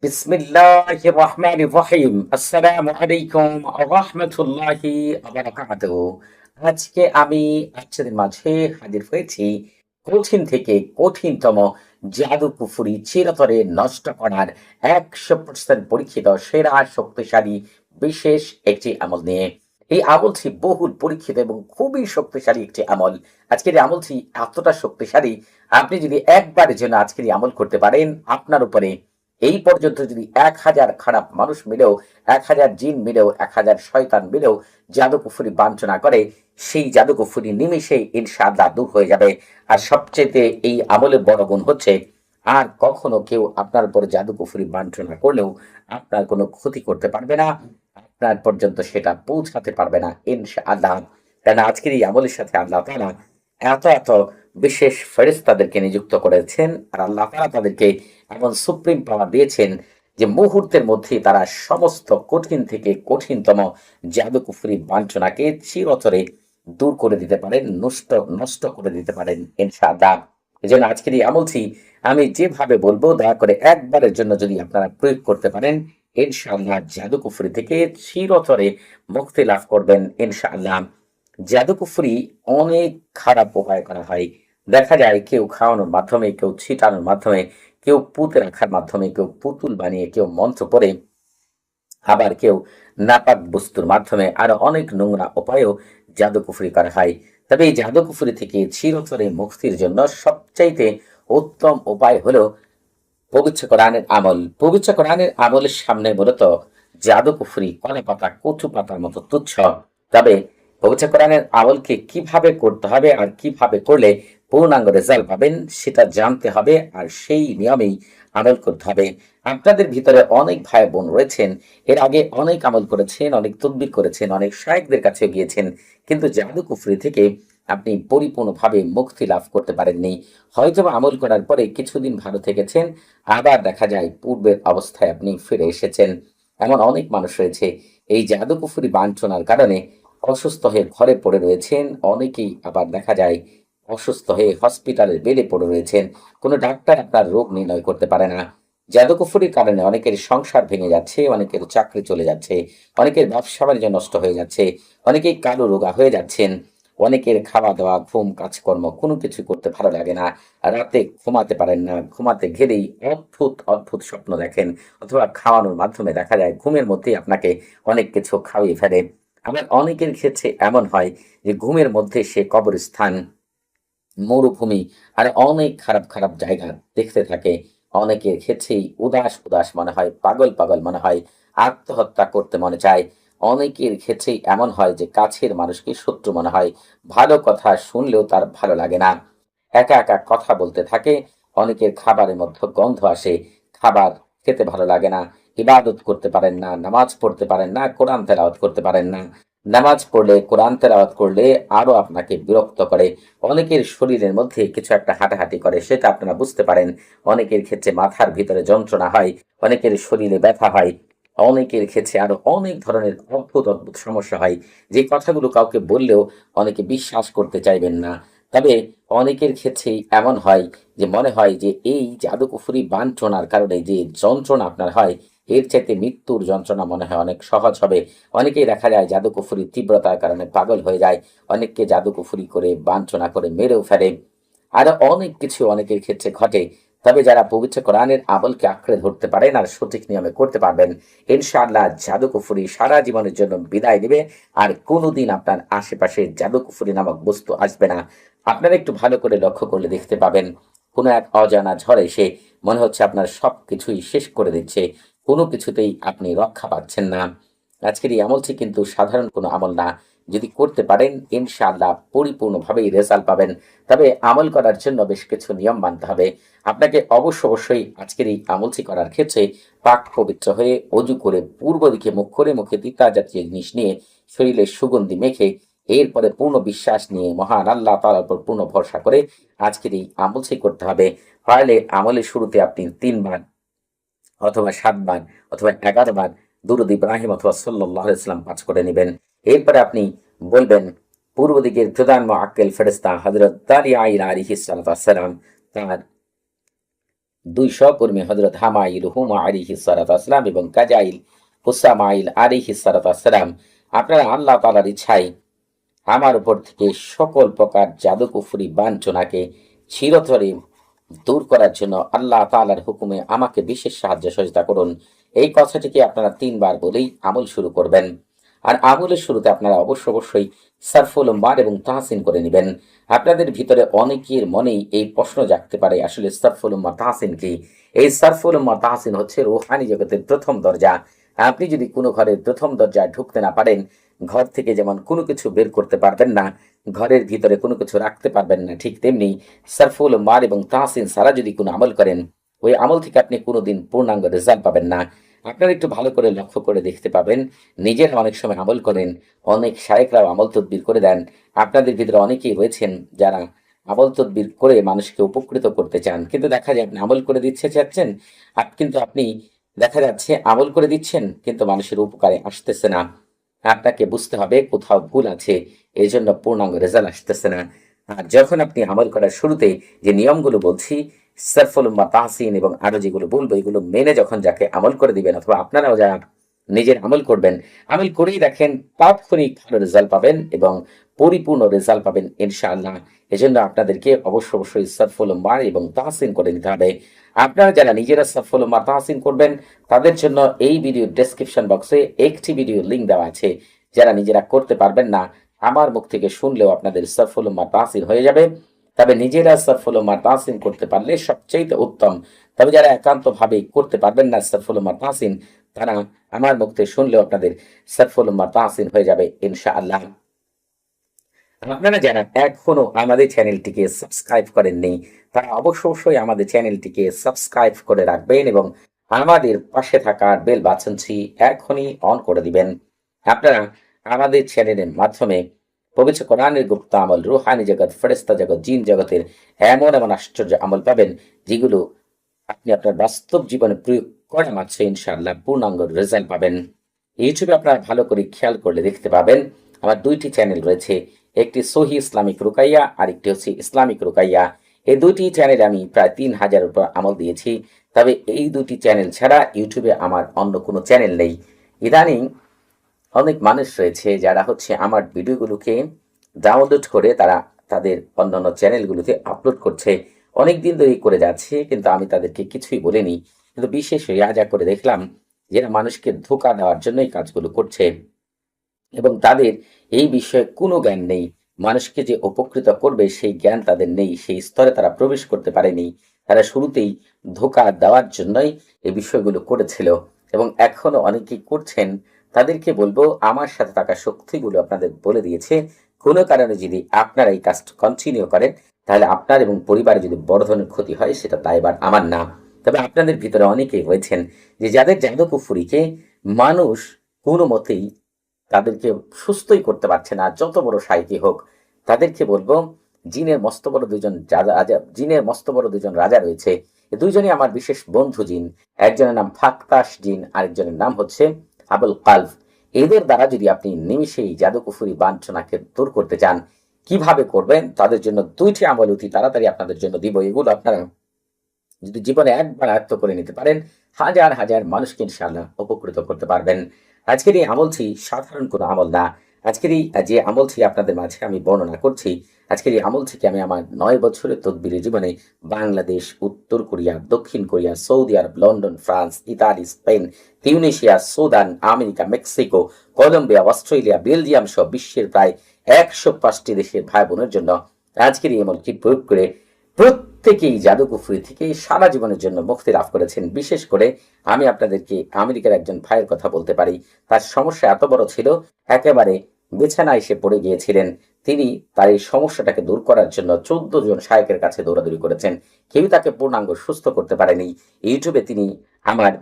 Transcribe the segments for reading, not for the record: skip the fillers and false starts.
বিসমিল্লাহির রহমানির রহিম। আসসালামু আলাইকুম ওয়া রাহমাতুল্লাহি ওয়া বারাকাতুহু। আজকে আমি আপনাদের মাঝে হাজির হয়েছি কঠিন থেকে কঠিনতম জাদুকুফরি চিরতরে নষ্ট করার 100% পরীক্ষিত সেরা শক্তিশালী বিশেষ একটি আমল নিয়ে। এই আমলটি বহুল পরীক্ষিত এবং খুবই শক্তিশালী একটি আমল। আজকের এই আমলটি এতটা শক্তিশালী, আপনি যদি একবারের জন্য আজকের এই আমল করতে পারেন, আপনার উপরে এই পর্যন্ত যদি 1000 খারাপ মানুষ মিলেও, 1000 জিন মিলেও, 1000 শয়তান মিলেও জাদুকুফরি বাঞ্ছনা করে, সেই জাদুকুফরি নিমেষেই ইনশাআল্লাহ দূর হয়ে যাবে। আর সবচেয়ে এই আমলের বড় গুণ হচ্ছে, আর কখনো কেউ আপনার উপর জাদুকুফরি বাঞ্ছনা করলেও আপনার কোনো ক্ষতি করতে পারবে না, আপনার পর্যন্ত সেটা পৌঁছাতে পারবে না ইনশাআল্লাহ। কেন আজকের এই আমলের সাথে আল্লাহ তাআলা এত এত বিশেষ ফেরেশতাদেরকে নিযুক্ত করেছেন, আর আল্লাহ তাআলা তাদেরকে এমন সুপ্রিম পাওয়ার দিয়েছেন যে মুহূর্তের মধ্যেই তারা সমস্ত কঠিন থেকে কঠিনতম জাদুকুফরি বাঞ্ছনাকে চিরতরে দূর করে দিতে পারেন, নষ্ট নষ্ট করে দিতে পারেন ইনশাআল্লাহ। এজন্য আজকের এই আমলটি আমি যেভাবে বলবো, দয়া করে একবারের জন্য যদি আপনারা প্রয়োগ করতে পারেন, ইনশাআল্লাহ জাদুকুফরি থেকে চিরতরে মুক্তি লাভ করবেন ইনশাআল্লাহ। জাদুকুফরি অনেক খারাপ উপায় করা হয়। দেখা যায় কেউ খাওয়ানোর মাধ্যমে, কেউ ছিটানোর মাধ্যমে, কেউ পুঁতে রাখার মাধ্যমে, কেউ পুতুল বানিয়ে, কেউ মন্ত্র পড়ে, আবার কেউ নাপাক বস্তুর মাধ্যমে, আরো অনেক নোংরা উপায়েও জাদুকুফরি করা হয়। তবে এই জাদুকুফরি থেকে চিরতরে মুক্তির জন্য সবচাইতে উত্তম উপায় হলো পবিত্র কোরআনের আমল। পবিত্র কোরআনের আমলের সামনে মূলত জাদুকুফরি কলা পাতা, কচু পাতার মতো তুচ্ছ। তবে পবিত্র কোরআনের আমলকে কিভাবে করতে হবে আর কিভাবে করলে পূর্ণাঙ্গ রেজাল্ট পাবেন, সেটা জানতে হবে, আর সেই নিয়মেই আমল করতে হবে। আপনাদের ভিতরে অনেক ভাই বোন রয়েছেন, এর আগে অনেক আমল করেছেন, অনেক তদবির করেছেন, অনেক শায়েখদের কাছে গিয়েছেন, কিন্তু জাদুকুফরি থেকে আপনি পরিপূর্ণভাবে মুক্তি লাভ করতে পারেননি। হয়তো আমল করার পরে কিছুদিন ভালো থেকেছেন, আবার দেখা যায় পূর্বের অবস্থায় আপনি ফিরে এসেছেন। এমন অনেক মানুষ রয়েছে এই জাদুকুফরি বাঞ্ছনার কারণে অসুস্থ হয়ে ঘরে পড়ে রয়েছেন। অনেকেই আবার দেখা যায় অসুস্থ হয়ে হসপিটালের বেডে পড়ে রয়েছেন। কোনো ডাক্তার আপনার রোগ নির্ণয় করতে পারে না। জাদুকুফরির কারণে অনেকের সংসার ভেঙে যাচ্ছে, অনেকের চাকরি চলে যাচ্ছে, অনেকের ব্যবসা বাণিজ্য নষ্ট হয়ে যাচ্ছে, অনেকেই কালো রোগা হয়ে যাচ্ছেন, অনেকের খাওয়া দাওয়া, ঘুম, কাজকর্ম কোনো কিছু করতে ভালো লাগে না, রাতে ঘুমাতে পারেন না, ঘুমাতে গেলেই অদ্ভুত অদ্ভুত স্বপ্ন দেখেন, অথবা খাওয়ানোর মাধ্যমে দেখা যায় ঘুমের মধ্যেই আপনাকে অনেক কিছু খাওয়িয়ে ফেলে। আবার অনেকের ক্ষেত্রে এমন হয় যে ঘুমের মধ্যে সে কবরস্থান, মরুভূমি, আর অনেক খারাপ খারাপ জায়গা দেখতে থাকে। অনেকের ক্ষেত্রেই উদাস উদাস মনে হয়, পাগল পাগল মনে হয়, আত্মহত্যা করতে মনে চায়। অনেকের ক্ষেত্রেই এমন হয় যে কাছের মানুষকে শত্রু মনে হয়, ভালো কথা শুনলেও তার ভালো লাগে না, একা একা কথা বলতে থাকে। অনেকের খাবারের মধ্যে গন্ধ আসে, খাবার খেতে ভালো লাগে না, ইবাদত করতে পারেন না, নামাজ পড়তে পারেন না, কোরআন তেলাওয়াত করতে পারেন না। নামাজ পড়লে, কোরআন তেলাওয়াত করলে আরো আপনাকে বিরক্ত করে। অনেকের শরীরের মধ্যে কিছু একটা হাঁটাহাঁটি করে, সেটা আপনারা বুঝতে পারেন। অনেকের ক্ষেত্রে মাথার ভিতরে যন্ত্রণা হয়, অনেকের শরীরে ব্যথা হয়, অনেকের ক্ষেত্রে আরো অনেক ধরনের অদ্ভুত অদ্ভুত সমস্যা হয়, যে কথাগুলো কাউকে বললেও অনেকে বিশ্বাস করতে চাইবেন না। তবে অনেকের ক্ষেত্রেই এমন হয় যে মনে হয় যে এই জাদুকুফরি বাঞ্ছনার কারণে যে যন্ত্রণা আপনার হয়, এর চাইতে মৃত্যুর যন্ত্রণা মনে হয় অনেক সহজ হবে। অনেকেই দেখা যায় জাদুকুফরির তীব্রতার কারণে পাগল হয়ে যায়, অনেককে জাদুকুফরি করে বাঞ্ছনা করে মেরেও ফেলে, আরো অনেক কিছু অনেকের ক্ষেত্রে ঘটে। তবে যারা পবিত্র কোরআনের আমলকে আঁকড়ে ধরতে পারেন আর সঠিক নিয়মে করতে পারবেন, ইনশাআল্লাহ জাদুকুফরি সারা জীবনের জন্য বিদায় নেবে, আর কোনোদিন আপনার আশেপাশে জাদুকুফরি নামক বস্তু আসবে না। আপনারা একটু ভালো করে লক্ষ্য করলে দেখতে পাবেন, কোনো এক অজানা ঝড় এসে মনে হচ্ছে আপনার সব কিছুই শেষ করে দিচ্ছে, কোনো কিছুতেই আপনি রক্ষা পাচ্ছেন না। আজকের এই আমলটি কিন্তু সাধারণ কোনো আমল না। যদি করতে পারেন, ইনশাআল্লাহ পরিপূর্ণভাবেই রেজাল্ট পাবেন। তবে আমল করার জন্য বেশ কিছু নিয়ম মানতে হবে। আপনাকে অবশ্যই আজকের এই আমলটি করার ক্ষেত্রে পাক পবিত্র হয়ে অজু করে পূর্ব দিকে মুখ করে মুখে তিতা জাতীয় জিনিস নিয়ে শরীরে সুগন্ধি মেখে, এরপরে পূর্ণ বিশ্বাস নিয়ে মহান আল্লাহ তাআলার উপর পূর্ণ ভরসা করে আজকের এই আমলটি করতে হবে। পারলে আমলের শুরুতে আপনি 3 বার অথবা 7 বার অথবা 11 বার দুরূদ ইব্রাহিম অথবা সাল্লাল্লাহু আলাইহি ওয়াসাল্লাম পাঠ করে নেবেন। এরপরে আপনি বলবেন, পূর্ব দিকের প্রধান মুআক্কিল ফেরেশতা হযরত দারিয়া আলাইহিস সালাতু ওয়াস সালাম তার দুই সহকর্মী হযরত হামাইল হুমা আলাইহিস সালাতু ওয়াসসালাম এবং কাজাইল হুসামাইল আলাইহিস সালাতু ওয়াসসালাম আপনারা আল্লাহ তাআলার ইচ্ছায় আমার উপর থেকে সকল প্রকার জাদুকুফরি বাঞ্ছনাকে চিরতরে দূর করার জন্য আল্লাহ তাআলার হুকুমে আমাকে বিশেষ সাহায্য সহযোগিতা করুন। এই কথাটিকে আপনারা ৩ বার বলেই আমল শুরু করবেন। আর আমলের শুরুতে আপনারা অবশ্যই সারফুল মার এবং তাহসিন করে নেবেন। আপনাদের ভিতরে অনেকের মনেই এই প্রশ্ন জাগতে পারে, আসলে সারফুল মা তাহসিন কি? এই সারফুল মা তাহসিন হচ্ছে রুহানি জগতের প্রথম দরজা। আপনি যদি কোনো ঘরের প্রথম দরজায় ঢুকতে না পারেন, ঘর থেকে যেমন কোনো কিছু বের করতে পারবেন না, ঘরের ভিতরে কোনো কিছু রাখতে পারবেন না, ঠিক তেমনি সারফুল মার এবং তাহসিন সারা যদি কোনো আমল করেন, ওই আমল থেকে আপনি কোনোদিন পূর্ণাঙ্গ রেজাল্ট পাবেন না। আপনারা একটু ভালো করে লক্ষ্য করে দেখতে পাবেন, নিজেরা অনেক সময় আমল করেন, অনেক শায়েখরাও আমল তদবির করে দেন। আপনাদের ভিতরে অনেকেই রয়েছেন যারা আমল তদবির করে মানুষকে উপকৃত করতে চান, কিন্তু দেখা যায় আপনি আমল করে দিচ্ছে চাচ্ছেন, কিন্তু আপনি দেখা যাচ্ছে আমল করে দিচ্ছেন কিন্তু মানুষের উপকারে আসতেছে না। আপনাকে বুঝতে হবে কোথাও ভুল আছে, এই জন্য পূর্ণাঙ্গ রেজাল্ট আসতেছে না। আর যখন আপনি আমল করার শুরুতে যে নিয়মগুলো বলছি, সারফুল উম্মাহ তাহসিন এবং আরো যেগুলো বলবো, এগুলো মেনে যখন যাকে আমল করে দিবেন, অথবা আপনারাও যারা নিজের আমল করবেন, আমল করেই দেখেন তাৎক্ষণিক ভালো রেজাল্ট পাবেন এবং পরিপূর্ণ রেজাল্ট পাবেন ইনশাআল্লাহ। এজন্য আপনাদেরকে অবশ্যই সারফুল উম্মাহ এবং তাহসিন করে নিতে হবে। আপনারা যারা নিজেরা সারফুল উম্মাহ তাহসিন করবেন, তাদের জন্য এই ভিডিও ডেসক্রিপশন বক্সে একটি ভিডিও লিংক দেওয়া আছে। যারা নিজেরা করতে পারবেন না, আমার মুখ থেকে শুনলেও আপনাদের সারফুল উম্মাহ তাহসিন হয়ে যাবে। তবে নিজেরা সারফুল উম্মাহ তাহসিন করতে পারলে সবচেয়ে উত্তম। তবে যারা একান্তভাবে করতে পারবেন না সারফুল উম্মাহ তাহসিন, তারা আমার মুখ থেকে শুনলেও আপনাদের সারফুল উম্মাহ তাহসিন হয়ে যাবে ইনশাআল্লাহ। আপনারা যারা এখনো আমাদের চ্যানেলটিকে সাবস্ক্রাইব করেননি, তারা অবশ্যই আমাদের চ্যানেলটিকে সাবস্ক্রাইব করে রাখবেন এবং আমাদের পাশে থাকা বেল বাটনটি এখনই অন করে দিবেন। আপনারা আমাদের চ্যানেলের মাধ্যমে পবিত্র কোরআনের গুপ্ত আমল, রুহানি জগৎ, ফেরেশতা জগৎ, জিন জগতের এমন আশ্চর্য আমল পাবেন, যেগুলো আপনি আপনার বাস্তব জীবনে প্রয়োগ করা মাত্র ইনশাআল্লাহ পূর্ণাঙ্গ রেজাল্ট পাবেন। ইউটিউবে আপনারা ভালো করে খেয়াল করলে দেখতে পাবেন আমার 2টি চ্যানেল রয়েছে, একটি সহি ইসলামিক রুকাইয়া আর একটি হচ্ছে ইসলামিক রুকাইয়া। এই 2টি চ্যানেলে আমি প্রায় 3000 উপর আমল দিয়েছি। তবে এই 2টি চ্যানেল ছাড়া ইউটিউবে আমার অন্য কোনো চ্যানেল নেই। ইদানিং অনেক মানুষ রয়েছে যারা হচ্ছে আমার ভিডিওগুলোকে ডাউনলোড করে তারা তাদের অন্যান্য চ্যানেলগুলোতে আপলোড করছে, অনেক দিন ধরেই করে যাচ্ছে, কিন্তু আমি তাদেরকে কিছুই বলিনি। কিন্তু বিশেষ রেয়াজা করে দেখলাম যারা মানুষকে ধোঁকা দেওয়ার জন্য এই কাজগুলো করছে এবং তাদের এই বিষয়ে কোনো জ্ঞান নেই। মানুষকে যে উপকৃত করবে সেই জ্ঞান তাদের নেই, সেই স্তরে তারা প্রবেশ করতে পারেনি। তারা শুরুতেই ধোঁকা দেওয়ার জন্যই এই বিষয়গুলো করেছিল এবং এখনো অনেকেই করছেন। তাদেরকে বলবো, আমার সাথে থাকা শক্তিগুলো আপনাদের বলে দিয়েছে, কোনো কারণে যদি আপনারা এই কাজটা কন্টিনিউ করেন, তাহলে আপনার এবং পরিবারে যদি বড় ধরনের ক্ষতি হয়, সেটা দায়ভার আমার না। তবে আপনাদের ভিতরে অনেকেই রয়েছেন যে যাদের জাদুকুফুরিকে মানুষ কোনো মতেই তাদেরকে সুস্থই করতে পারছে না, যত বড় সাইকি হোক। তাদেরকে বলবো, জিনের মস্ত বড় দুজন রাজা রয়েছে। এই দুইজনই আমার বিশেষ বন্ধু জিন। একজনের নাম ফাকতাশ জিন, আরেকজনের নাম হচ্ছে আবুল কালব। এদের দ্বারা যদি আপনি নিমিষেই জাদুকুফুরি বাঞ্ছনাকে দূর করতে চান, কিভাবে করবেন? তাদের জন্য 2টি আমল অতি তাড়াতাড়ি আপনাদের জন্য দিব। এগুলো আপনারা যদি জীবনে একবার আয়ত্ত করে নিতে পারেন, হাজার মানুষকে ইনশাআল্লাহ উপকৃত করতে পারবেন। আজকের এই আমলটি সাধারণ কোনো আমল না। আজকের এই যে আমলটি আপনাদের মাঝে আমি বর্ণনা করছি, আজকের এই আমল থেকে আমি আমার 9 বছরের তদবিরি জীবনে বাংলাদেশ, উত্তর কোরিয়া, দক্ষিণ কোরিয়া, সৌদি আরব, London, France, Italy, Spain, Tunisia, Sudan, America, Mexico, Colombia, Australia, Belgium সহ বিশ্বের প্রায় 105টি দেশের ভাই বোনের জন্য আজকের এই আমলটি প্রয়োগ করে প্রত্যেকেই জাদুকুফরি থেকে সারা জীবনের জন্য মুক্তি লাভ করেছেন। বিশেষ করে আমি আপনাদেরকে আমেরিকার একজন ভাইয়ের কথা বলতে পারি। তার সমস্যা এত বড় ছিল, একেবারে বিছানায় এসে পড়ে গিয়েছিলেন। তিনি তার এই সমস্যাটাকে দূর করার জন্য 14 জন শায়েকের কাছে দৌড়াদৌড়ি করেছেন, কেউ তাকে পূর্ণাঙ্গ সুস্থ করতে পারেনি। ইউটিউবে তিনি আমার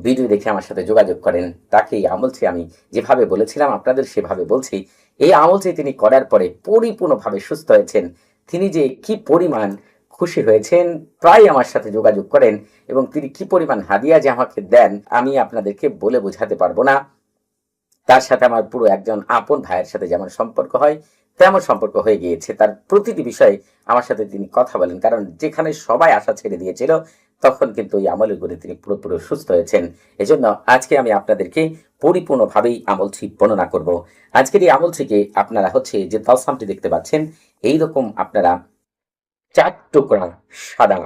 ভিডিও দেখে আমার সাথে যোগাযোগ করেন। তাকে এই আমলটি আমি যেভাবে বলেছিলাম আপনাদের সেভাবে বলছি। এই আমলটি তিনি করার পরে পরিপূর্ণভাবে সুস্থ হয়েছেন। তিনি যে কি পরিমাণ খুশি হয়েছেন, প্রায় আমার সাথে যোগাযোগ করেন এবং তিনি কি পরিমাণ হাদিয়া যে আমাকে দেন, আমি আপনাদেরকে বলে বোঝাতে পারবো না। তার সাথে আমার পুরো একজন আপন ভাইয়ের সাথে যেমন সম্পর্ক হয়, তেমন সম্পর্ক হয়ে গিয়েছে। তার প্রতিটি বিষয়ে আমার সাথে তিনি কথা বলেন, কারণ যেখানে সবাই আশা ছেড়ে দিয়েছিল, তখন কিন্তু ওই আমলের করে তিনি পুরোপুরি সুস্থ হয়েছেন। এজন্য আজকে আমি আপনাদেরকে পরিপূর্ণভাবেই আমলটি বর্ণনা করব। আজকের এই আমল থেকে আপনারা হচ্ছে যে তালসামটি দেখতে পাচ্ছেন, এইরকম আপনারা ৪ টুকরা সাদা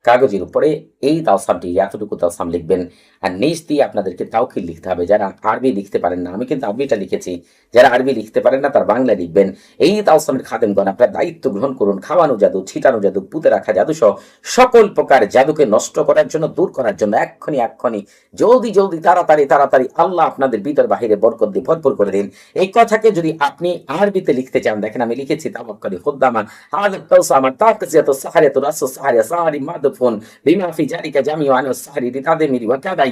কাগজের উপরে এই তালসামটি এতটুকু তালসাম লিখবেন। আর নিচ দিয়ে আপনাদেরকে তাওকিল লিখতে হবে। যারা আরবি লিখতে পারেন না, আমি কিন্তু আরবিটা লিখেছি, যারা আরবি লিখতে পারেন না তার বাংলা লিখবেন। এই তালসামের খাদেমগণ আপনার দায়িত্ব গ্রহণ করুন। খাওয়ানো জাদু, ছিটানো জাদু, পুঁতে রাখা জাদু সহ সকল প্রকার জাদুকে নষ্ট করার জন্য, দূর করার জন্য এক্ষুনি জলদি তাড়াতাড়ি আল্লাহ আপনাদের ভিতর বাহিরে বরকত দিয়ে ভরপুর করে দিন। এই কথাকে যদি আপনি আরবিতে লিখতে চান, দেখেন আমি লিখেছি তাওয়াক্কালি খুদ্দামা হাযা তাওসামা তাকসিয়াতু সাহারিয়াতু রাসু সাহারিয়া সাহারি মাদফুন বিমা ফি জালিকা জামিউ আন সাহারি লিতাদমিরি ওয়া কাদাই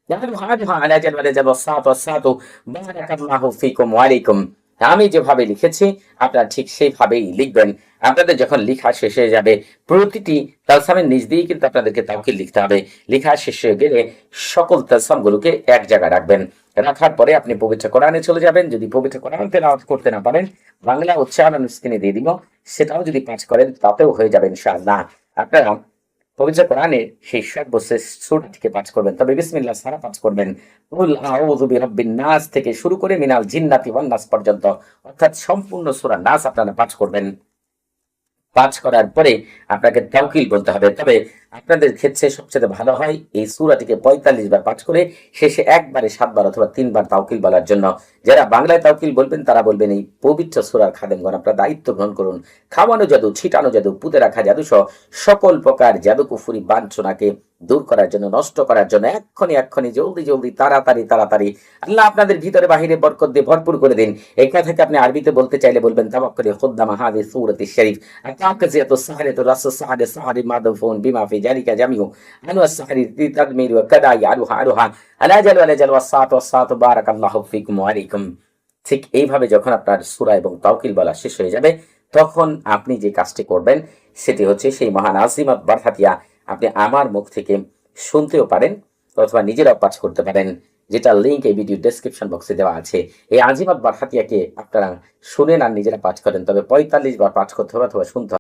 ইয়ালু আলা জাল ওয়াসাতু বারাকাল্লাহু ফিকুম ওয়া আলাইকুম। আমি যেভাবে লিখেছি আপনারা ঠিক সেইভাবেই লিখবেন। আপনাদের যখন লেখা শেষ হয়ে যাবে, প্রতিটি তালসামের নিচ দিয়েই কিন্তু আপনাদেরকে তাওকিল লিখতে হবে। লেখা শেষ হয়ে গেলে সকল তালসামগুলোকে এক জায়গায় রাখবেন। রাখার পরে আপনি পবিত্র কোরআনে চলে যাবেন। যদি পবিত্র কোরআন তেলাওয়াত করতে না পারেন, বাংলা উচ্চারণ স্ক্রিনে দিয়ে দিব, সেটাও যদি পাঠ করেন তাতেও হয়ে যাবে ইনশাআল্লাহ। আপনারা পবিত্র কোরআনে সেই সর্বশেষ সূরা থেকে পাঠ করবেন, তবে বিসমিল্লাহ সারা পাঠ করবেন। কুল আউযু বিরাব্বিন নাস থেকে শুরু করে মিনাল জিন্নাতি ওয়ান নাস পর্যন্ত, অর্থাৎ সম্পূর্ণ সূরা নাস আপনারা পাঠ করবেন। পাঠ করার পরে আপনাকে তাওকিল বলতে হবে। তবে আপনাদের ক্ষেত্রে সবচেয়ে ভালো হয় এই সূরাটিকে ৪৫ বার পাঠ করে শেষে একবারে ৭ বার অথবা ৩ বার তাওকিল বলার জন্য। যারা বাংলায় তাওকিল বলবেন তারা বলবেন এই পবিত্র সূরার খাদেমগণ আপনারা দায়িত্ব গ্রহণ করুন। খাওয়ানো জাদু, ছিটানো জাদু, পুঁতে রাখা জাদু সহ সকল প্রকার জাদু কুফরি বাঞ্ছনাকে দূর করার জন্য, নষ্ট করার জন্য এক্ষুনি জলদি তাড়াতাড়ি আল্লাহ আপনাদের ভিতরে বাহিরে বরকত দিয়ে ভরপুর করে দিন। এই কথাকে আপনি আরবিতে বলতে চাইলে বলবেন তাওয়াক্কালি খুদ্দামা হাযিহি সূরাতি শরীফ আতাকাজিয়াতু সাহারিয়াতু রাসু সাহারি সাহারি মাদফুন বিমা ফি জালিকা জামিউ আনু সাহারি লিতাদমিরি ওয়া কাদাই আরুহা আলা জাল ওয়াসাতু বারাকাল্লাহু ফিকুম ওয়া আলাইকুম। ঠিক এইভাবে যখন আপনার সূরা এবং তাওকিল বলা শেষ হয়ে যাবে, তখন আপনি যে কাজটি করবেন সেটি হচ্ছে সেই মহান আজিমাত বারহাতিয়া আপনি আমার মুখ থেকে শুনতেও পারেন অথবা নিজেরাও পাঠ করতে পারেন, যেটা লিঙ্ক এই ভিডিও ডেসক্রিপশন বক্সে দেওয়া আছে। এই আজিমাত বারহাতিয়াকে আপনারা শুনেন আর নিজেরা পাঠ করেন, তবে ৪৫ বার পাঠ করতে হবে অথবা শুনতে হবে।